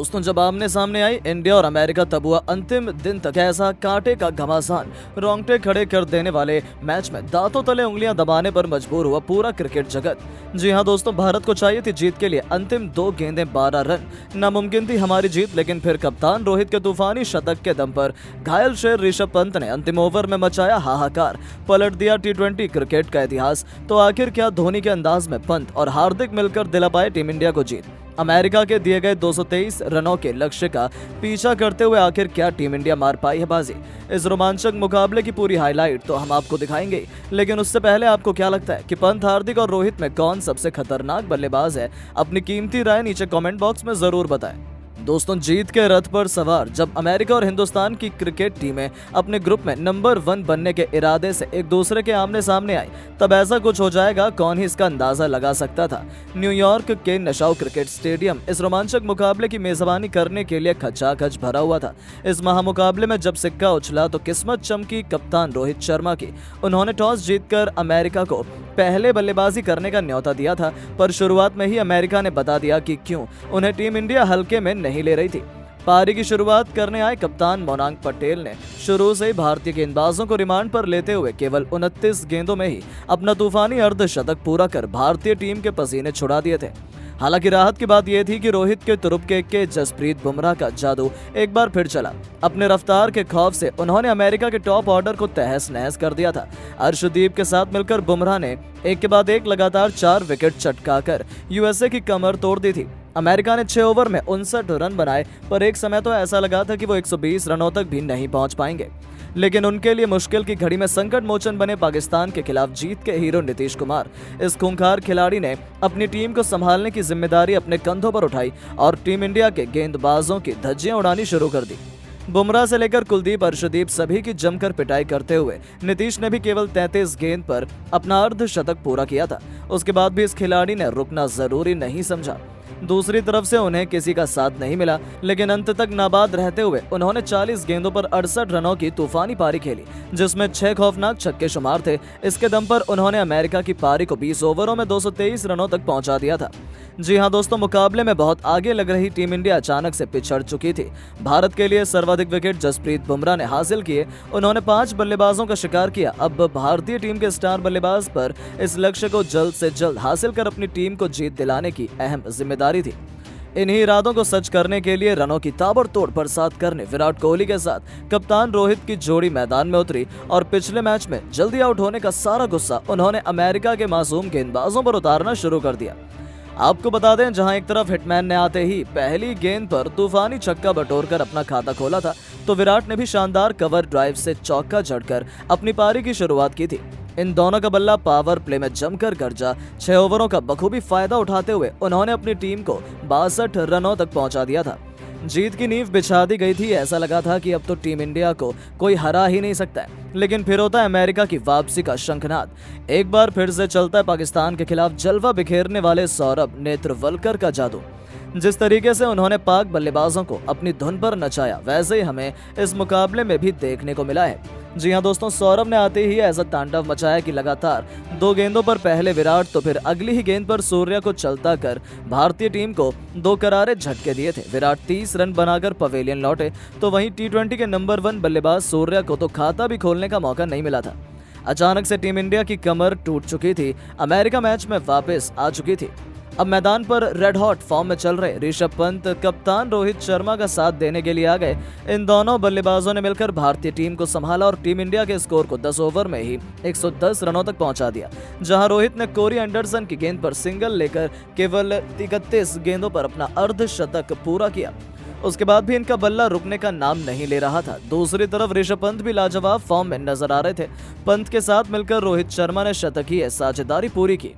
दोस्तों, जब आमने सामने आई इंडिया और अमेरिका तब हुआ अंतिम दिन तक ऐसा कांटे का घमासान, रोंगटे खड़े कर देने वाले मैच में दांतों तले उंगलियां दबाने पर मजबूर हुआ पूरा क्रिकेट जगत। जी हां दोस्तों, भारत को चाहिए थी जीत के लिए अंतिम 2 गेंदें 12 रन। नामुमकिन थी हमारी जीत, लेकिन फिर कप्तान रोहित के तूफानी शतक के दम पर घायल शेर ऋषभ पंत ने अंतिम ओवर में मचाया हाहाकार, पलट दिया टी20 क्रिकेट का इतिहास। तो आखिर क्या धोनी के अंदाज में पंत और हार्दिक मिलकर दिला पाए टीम इंडिया को जीत? अमेरिका के दिए गए 223 रनों के लक्ष्य का पीछा करते हुए आखिर क्या टीम इंडिया मार पाई है बाजी? इस रोमांचक मुकाबले की पूरी हाईलाइट तो हम आपको दिखाएंगे, लेकिन उससे पहले आपको क्या लगता है कि पंत, हार्दिक और रोहित में कौन सबसे खतरनाक बल्लेबाज है? अपनी कीमती राय नीचे कमेंट बॉक्स में जरूर बताएं। दोस्तों, जीत के रथ पर सवार जब अमेरिका और हिंदुस्तान की क्रिकेट टीमें अपने ग्रुप में नंबर 1 बनने के इरादे से एक दूसरे के आमने सामने आई, तब ऐसा कुछ हो जाएगा, कौन ही इसका अंदाजा लगा सकता था। न्यूयॉर्क के नशाओ क्रिकेट स्टेडियम इस रोमांचक मुकाबले की मेजबानी करने के लिए खचाखच भरा हुआ था। इस महामुकाबले में जब सिक्का उछला तो किस्मत चमकी कप्तान रोहित शर्मा की। उन्होंने टॉस जीतकर अमेरिका को पहले बल्लेबाजी करने का न्योता दिया था, पर शुरुआत में ही अमेरिका ने बता दिया कि क्यों उन्हें टीम इंडिया हल्के में नहीं ले रही थी। पारी की शुरुआत करने आए कप्तान मोनांक पटेल ने शुरू से ही भारतीय गेंदबाजों को रिमांड पर लेते हुए केवल 29 गेंदों में ही अपना तूफानी अर्धशतक पूरा कर भारतीय टीम के पसीने छुड़ा दिए थे। हालांकि राहत की बात यह थी कि रोहित के तुरुपके के जसप्रीत बुमराह का जादू एक बार फिर चला। अपने रफ्तार के खौफ से उन्होंने अमेरिका के टॉप ऑर्डर को तहस नहस कर दिया था। अर्शदीप के साथ मिलकर बुमराह ने एक के बाद एक लगातार 4 विकेट चटकाकर यूएसए की कमर तोड़ दी थी। अमेरिका ने 6 ओवर में 59 रन बनाए, पर एक समय तो ऐसा लगा था कि वो 120 रनों तक भी नहीं पहुंच पाएंगे। लेकिन उनके लिए मुश्किल की घड़ी में संकट मोचन बने पाकिस्तान के खिलाफ जीत के हीरो नीतीश कुमार। इस खूंखार खिलाड़ी ने अपनी टीम को संभालने की जिम्मेदारी अपने कंधों पर उठाई और टीम इंडिया के गेंदबाजों की धज्जियां उड़ानी शुरू कर दी। बुमराह से लेकर कुलदीप, अर्शदीप सभी की जमकर पिटाई करते हुए नीतीश ने भी केवल 33 गेंद पर अपना अर्धशतक पूरा किया था। उसके बाद भी इस खिलाड़ी ने रुकना जरूरी नहीं समझा। दूसरी तरफ से उन्हें किसी का साथ नहीं मिला, लेकिन अंत तक नाबाद रहते हुए उन्होंने 40 गेंदों पर 68 रनों की तूफानी पारी खेली, जिसमें 6 खौफनाक छक्के शुमार थे। इसके दम पर उन्होंने अमेरिका की पारी को 20 ओवरों में 223 रनों तक पहुंचा दिया था। जी हां दोस्तों, मुकाबले में बहुत आगे लग रही टीम इंडिया अचानक से पिछड़ चुकी थी। भारत के लिए सर्वाधिक विकेट जसप्रीत बुमराह ने हासिल किए। उन्होंने 5 बल्लेबाजों का शिकार किया। अब भारतीय टीम के स्टार बल्लेबाज पर इस लक्ष्य को जल्द से जल्द हासिल कर अपनी टीम को जीत दिलाने की अहम जिम्मेदारी थी। इन्हीं इरादों को सच करने के लिए रनों की ताबड़तोड़ बरसात करने विराट कोहली के साथ कप्तान रोहित की जोड़ी मैदान में उतरी और पिछले मैच में जल्दी आउट होने का सारा गुस्सा उन्होंने अमेरिका के मासूम गेंदबाजों पर उतारना शुरू कर दिया। आपको बता दें, जहां एक तरफ हिटमैन ने आते ही पहली गेंद पर तूफानी छक्का बटोरकर अपना खाता खोला था, तो विराट ने भी शानदार कवर ड्राइव से चौका जड़कर अपनी पारी की शुरुआत की थी। इन दोनों का बल्ला पावर प्ले में जमकर गरजा। 6 ओवरों का बखूबी फायदा उठाते हुए उन्होंने अपनी टीम को 62 रनों तक पहुंचा दिया था। जीत की नींव बिछा दी गई थी। ऐसा लगा था कि अब तो टीम इंडिया को कोई हरा ही नहीं सकता है। लेकिन फिर होता है अमेरिका की वापसी का शंखनाद। एक बार फिर से चलता है पाकिस्तान के खिलाफ जलवा बिखेरने वाले सौरभ नेत्रवलकर का जादू। जिस तरीके से उन्होंने पाक बल्लेबाजों को अपनी धुन पर नचाया, वैसे ही हमें इस मुकाबले में भी देखने को मिला है। जी हां दोस्तों, सौरभ ने आते ही ऐसा तांडव मचाया कि लगातार 2 गेंदों पर पहले विराट तो फिर अगली ही गेंद पर सूर्या को चलता कर भारतीय टीम को 2 करारे झटके दिए थे। विराट 30 रन बनाकर पवेलियन लौटे, तो वहीं टी20 के नंबर 1 बल्लेबाज सूर्या को तो खाता भी खोलने का मौका नहीं मिला था। अचानक से टीम इंडिया की कमर टूट चुकी थी। अमेरिका मैच में वापस आ चुकी थी। अब मैदान पर रेड हॉट फॉर्म में चल रहे ऋषभ पंत कप्तान रोहित शर्मा का साथ देने के लिए आ गए। इन दोनों बल्लेबाजों ने मिलकर भारतीय टीम को संभाला और टीम इंडिया के स्कोर को 10 ओवर में ही 110 रनों तक पहुंचा दिया। जहां रोहित ने कोरी एंडरसन की गेंद पर सिंगल लेकर केवल 31 गेंदों पर अपना अर्धशतक पूरा किया। उसके बाद भी इनका बल्ला रुकने का नाम नहीं ले रहा था। दूसरी तरफ ऋषभ पंत भी लाजवाब फॉर्म में नजर आ रहे थे। पंत के साथ मिलकर रोहित शर्मा ने शतकीय साझेदारी पूरी की।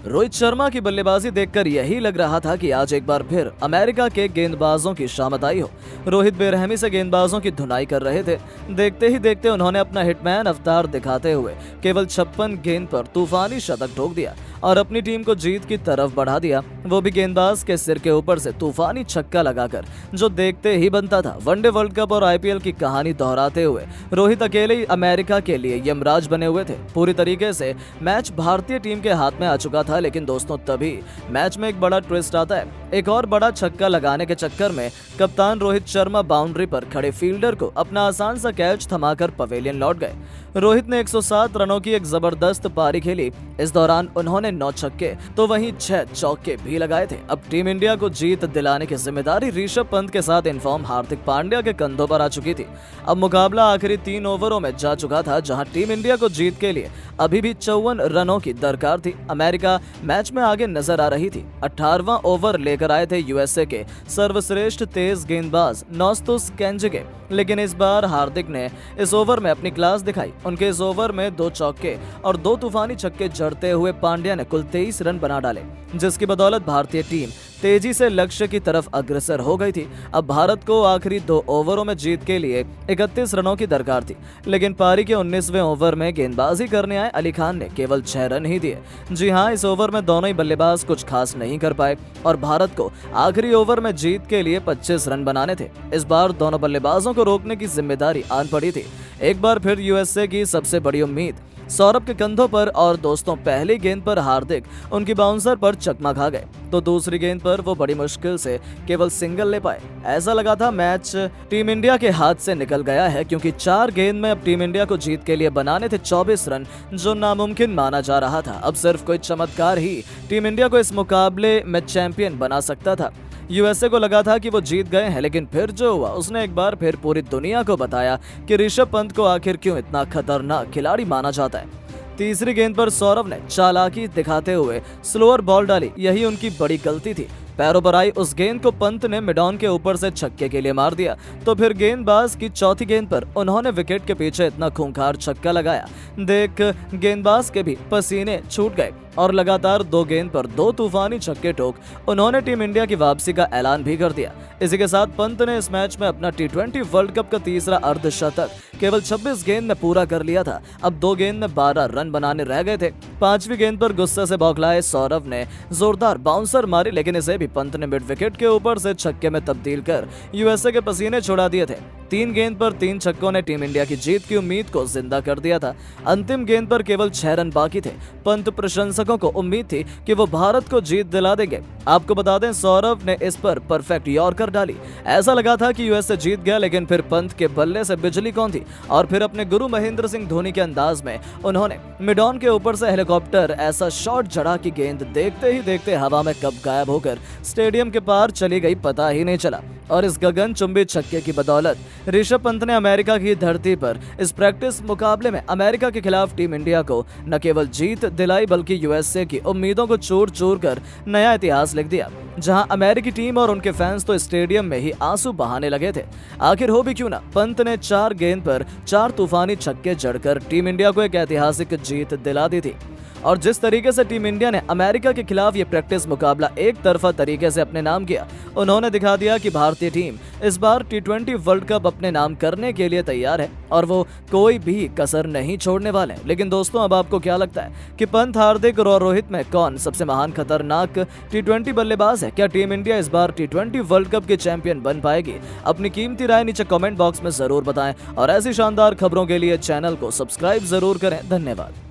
रोहित शर्मा की बल्लेबाजी देखकर यही लग रहा था कि आज एक बार फिर अमेरिका के गेंदबाजों की शामत आई हो। रोहित बेरहमी से गेंदबाजों की धुनाई कर रहे थे। देखते ही देखते उन्होंने अपना हिटमैन अवतार दिखाते हुए केवल 56 गेंद पर तूफानी शतक ठोक दिया और अपनी टीम को जीत की तरफ बढ़ा दिया, वो भी गेंदबाज के सिर के ऊपर से तूफानी छक्का लगाकर, जो देखते ही बनता था। वनडे वर्ल्ड कप और आईपीएल की कहानी दोहराते हुए रोहित अकेले ही अमेरिका के लिए यमराज बने हुए थे। पूरी तरीके से मैच भारतीय टीम के हाथ में आ चुका था, लेकिन दोस्तों तभी मैच में एक बड़ा ट्विस्ट आता है। एक और बड़ा छक्का लगाने के चक्कर में कप्तान रोहित शर्मा बाउंड्री पर खड़े फील्डर को अपना आसान सा कैच थमाकर पवेलियन लौट गए। रोहित ने 107 रनों की एक जबरदस्त पारी खेली। इस दौरान उन्होंने 9 छक्के तो वहीं 6 चौके भी लगाए थे। अब टीम इंडिया को जीत दिलाने की जिम्मेदारी ऋषभ पंत के साथ इनफॉर्म हार्दिक पांड्या के कंधों पर आ चुकी थी। अब मुकाबला आखिरी 3 ओवरों में जा चुका था, जहां टीम इंडिया को जीत के लिए अभी भी 54 रनों की दरकार थी। अमेरिका मैच में आगे नजर आ रही थी। 18वां ओवर लेकर आए थे यूएसए के सर्वश्रेष्ठ तेज गेंदबाज नौस्तुस केंजगे, लेकिन इस बार हार्दिक ने इस ओवर में अपनी क्लास दिखाई। उनके इस ओवर में 2 चौके और 2 तूफानी छक्के जड़ते हुए पांड्या ने कुल 23 रन बना डाले, जिसकी बदौलत भारतीय टीम तेजी से लक्ष्य की तरफ अग्रसर हो गई थी। अब भारत को आखिरी 2 ओवरों में जीत के लिए 31 रनों की दरकार थी, लेकिन पारी के 19वें ओवर में गेंदबाजी करने आए अली खान ने केवल 6 रन ही दिए। जी हां, इस ओवर में दोनों ही बल्लेबाज कुछ खास नहीं कर पाए और भारत को आखिरी ओवर में जीत के लिए 25 रन बनाने थे। इस बार दोनों बल्लेबाजों को रोकने की जिम्मेदारी आन पड़ी थी। एक बार फिर यूएसए की सबसे बड़ी उम्मीद सौरभ के कंधों पर, और दोस्तों पहली गेंद पर हार्दिक उनकी बाउंसर पर चकमा खा गए, तो दूसरी गेंद पर वो बड़ी मुश्किल से केवल सिंगल ले पाए। ऐसा लगा था मैच टीम इंडिया के हाथ से निकल गया है, क्योंकि 4 गेंद में अब टीम इंडिया को जीत के लिए बनाने थे 24 रन, जो नामुमकिन माना जा रहा था। अब सिर्फ कोई चमत्कार ही टीम इंडिया को इस मुकाबले में चैंपियन बना सकता था। यूएसए को लगा था कि वो जीत गए हैं, लेकिन फिर जो हुआ उसने एक बार फिर पूरी दुनिया को बताया कि ऋषभ पंत को आखिर क्यों इतना खतरनाक खिलाड़ी माना जाता है। तीसरी गेंद पर सौरभ ने चालाकी दिखाते हुए स्लोअर बॉल डाली, यही उनकी बड़ी गलती थी। पैरों पर आई उस गेंद को पंत ने मिडॉन के ऊपर से छक्के के लिए मार दिया, तो फिर गेंदबाज की चौथी गेंद पर उन्होंने विकेट के पीछे इतना खूंखार छक्का लगाया, देख गेंदबाज के भी पसीने छूट गए और लगातार 2 गेंद पर 2 तूफानी छक्के ठोक उन्होंने टीम इंडिया की वापसी का ऐलान भी कर दिया। इसी के साथ पंत ने इस मैच में अपना T20 वर्ल्ड कप का तीसरा अर्धशतक केवल 26 गेंद में पूरा कर लिया था। अब 2 गेंद में 12 रन बनाने रह गए थे। 5वीं गेंद पर गुस्से से बौखलाए सौरभ ने जोरदार बाउंसर मारी, लेकिन इसे भी पंत ने मिड विकेट के ऊपर से छक्के में तब्दील कर यूएसए के पसीने छुड़ा दिए थे। 3 गेंद पर 3 छक्कों ने टीम इंडिया की जीत की उम्मीद को जिंदा कर दिया था। अंतिम गेंद पर केवल 6 रन बाकी थे। पंत प्रशंसकों को उम्मीद थी कि वो भारत को जीत दिला देंगे। आपको बता दें, सौरभ ने इस पर परफेक्ट यॉर्कर डाली। ऐसा लगा था कि यूएसए जीत गया, लेकिन फिर पंत के बल्ले से बिजली कौन थी और फिर अपने गुरु महेंद्र सिंह धोनी के अंदाज में उन्होंने मिडॉन के ऊपर से हेलीकॉप्टर ऐसा शॉट जड़ा कि गेंद देखते ही देखते हवा में कब गायब होकर स्टेडियम के पार चली गई पता ही नहीं चला। और इस गगनचुंबी छक्के की बदौलत ऋषभ पंत ने अमेरिका की धरती पर इस प्रैक्टिस मुकाबले में अमेरिका के खिलाफ टीम इंडिया को न केवल जीत दिलाई, बल्कि यूएसए की उम्मीदों को चूर चूर कर नया इतिहास लिख दिया। जहां अमेरिकी टीम और उनके फैंस तो स्टेडियम में ही आंसू बहाने लगे थे। आखिर हो भी क्यों ना, पंत ने 4 गेंद पर 4 तूफानी छक्के जड़कर टीम इंडिया को एक ऐतिहासिक जीत दिला दी थी। और जिस तरीके से टीम इंडिया ने अमेरिका के खिलाफ ये प्रैक्टिस मुकाबला एक तरफा तरीके से अपने नाम किया, उन्होंने दिखा दिया कि भारतीय टीम इस बार T20 वर्ल्ड कप अपने नाम करने के लिए तैयार है और वो कोई भी कसर नहीं छोड़ने वाले। लेकिन दोस्तों, अब आपको क्या लगता है कि पंत, हार्दिक और रोहित में कौन सबसे महान खतरनाक T20 बल्लेबाज है? क्या टीम इंडिया इस बार T20 वर्ल्ड कप की चैंपियन बन पाएगी? अपनी कीमती राय नीचे कमेंट बॉक्स में जरूर बताएं और ऐसी शानदार खबरों के लिए चैनल को सब्सक्राइब जरूर करें। धन्यवाद।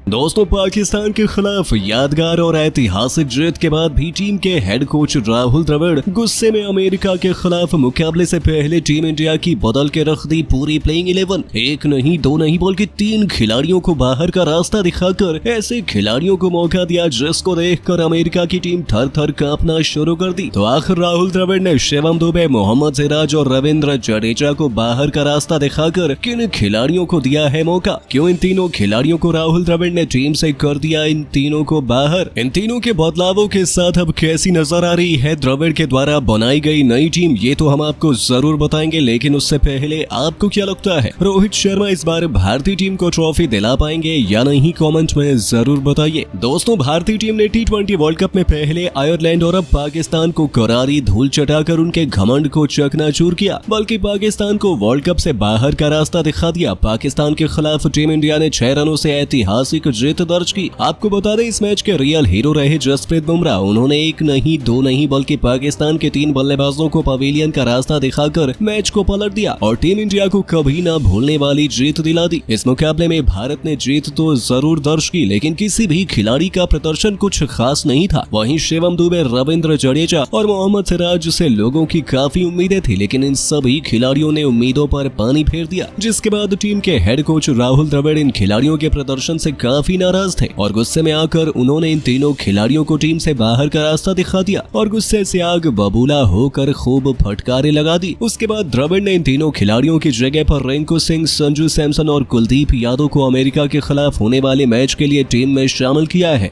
दोस्तों, पाकिस्तान के खिलाफ यादगार और ऐतिहासिक जीत के बाद भी टीम के हेड कोच राहुल द्रविड़ गुस्से में अमेरिका के खिलाफ मुकाबले से पहले टीम इंडिया की बदल के रख दी पूरी प्लेइंग 11। 1 नहीं 2 नहीं बल्कि 3 खिलाड़ियों को बाहर का रास्ता दिखाकर ऐसे खिलाड़ियों को मौका दिया जिसको देखकर अमेरिका की टीम थर थर कांपना शुरू कर दी। तो आखिर राहुल द्रविड़ ने शिवम दुबे, मोहम्मद सिराज और रविंद्र जडेजा को बाहर का रास्ता दिखाकर किन खिलाड़ियों को दिया है मौका? क्यों इन तीनों खिलाड़ियों को राहुल द्रविड़ ने टीम से कर दिया इन तीनों को बाहर? इन तीनों के बदलावों के साथ अब कैसी नजर आ रही है द्रविड़ के द्वारा बनाई गई नई टीम, ये तो हम आपको जरूर बताएंगे। लेकिन उससे पहले आपको क्या लगता है, रोहित शर्मा इस बार भारतीय टीम को ट्रॉफी दिला पाएंगे या नहीं? कमेंट में जरूर बताइए। दोस्तों, भारतीय टीम ने T20 वर्ल्ड कप में पहले आयरलैंड और अब पाकिस्तान को करारी धूल चटाकर उनके घमंड को चकनाचूर किया, बल्कि पाकिस्तान को वर्ल्ड कप से बाहर का रास्ता दिखा दिया। पाकिस्तान के खिलाफ टीम इंडिया ने 6 रनों से ऐतिहासिक ऐतिहासिक जीत दर्ज की। आपको बता दें, इस मैच के रियल हीरो रहे जसप्रीत बुमराह। उन्होंने एक नहीं दो नहीं बल्कि पाकिस्तान के 3 बल्लेबाजों को पवेलियन का रास्ता दिखाकर मैच को पलट दिया और टीम इंडिया को कभी न भूलने वाली जीत दिला दी। इस मुकाबले में भारत ने जीत तो जरूर दर्ज की, लेकिन किसी भी खिलाड़ी का प्रदर्शन कुछ खास नहीं था। वहीं शिवम दुबे, रविंद्र जडेजा और मोहम्मद सिराज से लोगों की काफी उम्मीदें थी, लेकिन इन सभी खिलाड़ियों ने उम्मीदों पर पानी फेर दिया, जिसके बाद टीम के हेड कोच राहुल द्रविड़ इन खिलाड़ियों के प्रदर्शन से काफी नाराज थे और गुस्से में आकर उन्होंने इन तीनों खिलाड़ियों को टीम से बाहर का रास्ता दिखा दिया और गुस्से से आग बबूला होकर खूब फटकारे लगा दी। उसके बाद द्रविड़ ने इन तीनों खिलाड़ियों की जगह पर रिंकू सिंह, संजू सैमसन और कुलदीप यादव को अमेरिका के खिलाफ होने वाले मैच के लिए टीम में शामिल किया है।